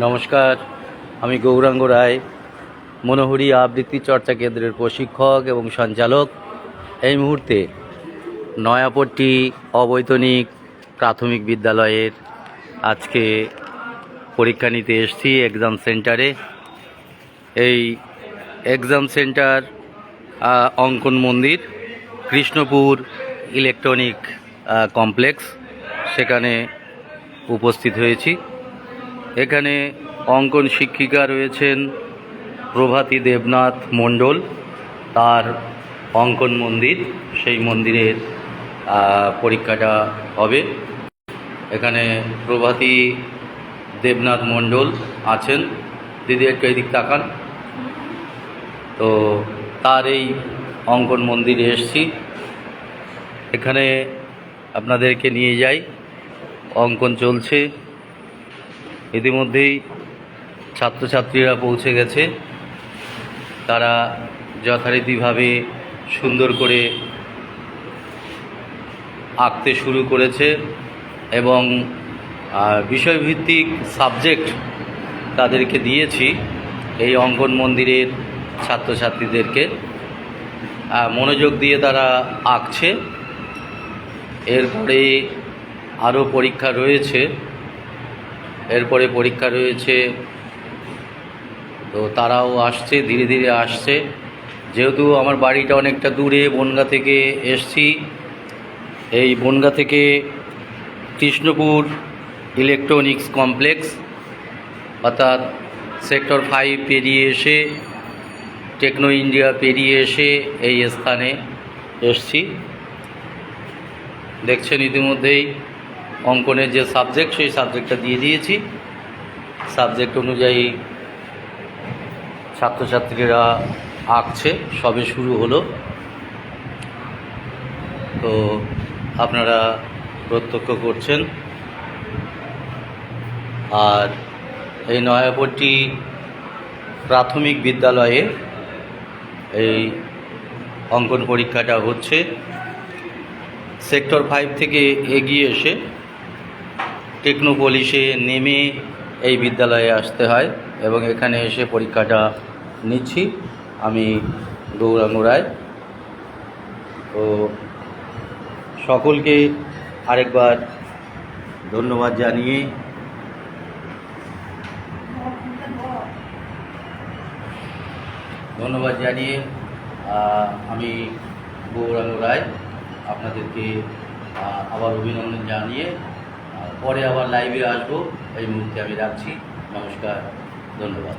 নমস্কার, আমি গৌরাঙ্গ রায়, মনোহরি আবৃত্তি চর্চা কেন্দ্রের প্রশিক্ষক এবং সঞ্চালক। এই মুহূর্তে নয়াপট্টি অবৈতনিক প্রাথমিক বিদ্যালয়ের আজকে পরীক্ষা নিতে এসেছি এক্সাম সেন্টারে। এই এক্সাম সেন্টার অঙ্কন মন্দির, কৃষ্ণপুর ইলেকট্রনিক কমপ্লেক্স, সেখানে উপস্থিত হয়েছি। এখানে অঙ্কন শিক্ষিকা রয়েছেন প্রভাতী দেবনাথ মণ্ডল, তার অঙ্কন মন্দির, সেই মন্দিরের পরীক্ষাটা হবে। এখানে প্রভাতী দেবনাথ মণ্ডল আছেন, দিদি একটু এদিক তাকান। তো তার এই অঙ্কন মন্দিরে এসেছি, এখানে আপনাদেরকে নিয়ে যাই। অঙ্কন চলছে, ইতিমধ্যেই ছাত্রছাত্রীরা পৌঁছে গেছে। তারা যথারীতিভাবে সুন্দর করে আঁকতে শুরু করেছে এবং বিষয়ভিত্তিক সাবজেক্ট তাদেরকে দিয়েছি এই অঙ্কন মন্দিরের ছাত্রছাত্রীদেরকে। মনোযোগ দিয়ে তারা আঁকছে। এরপরে আরও পরীক্ষা রয়েছে, তো তারাও আসছে, ধীরে ধীরে আসছে। যেহেতু আমার বাড়িটা অনেকটা দূরে, বনগাঁ থেকে এসছি। এই বনগাঁ থেকে কৃষ্ণপুর ইলেকট্রনিক্স কমপ্লেক্স অর্থাৎ সেক্টর 5 পেরিয়ে এসে, টেকনো ইন্ডিয়া পেরিয়ে এসে এই স্থানে এসছি। দেখছেন ইতিমধ্যেই অঙ্কনের যে সাবজেক্ট, সেই সাবজেক্টটা দিয়ে দিয়েছি। সাবজেক্ট অনুযায়ী ছাত্রছাত্রীরা আঁকছে, সবে শুরু হলো। তো আপনারা প্রত্যক্ষ করছেন। আর এই নয়াপট্টি প্রাথমিক বিদ্যালয়ে এই অঙ্কন পরীক্ষাটা হচ্ছে। সেক্টর 5 থেকে এগিয়ে এসে টেকনোপলিসে নেমে এই বিদ্যালয়ে আসতে হয় এবং এখানে এসে পরীক্ষাটা নিচ্ছি। আমি গৌরাঙ্গ রায়। তো সকলকে আরেকবার ধন্যবাদ জানিয়ে আমি গৌরাঙ্গ রায় আপনাদেরকে আবার অভিনন্দন জানিয়ে পরে আবার লাইভে আসবো। এই মুহূর্তে আমি রাখছি। নমস্কার, ধন্যবাদ।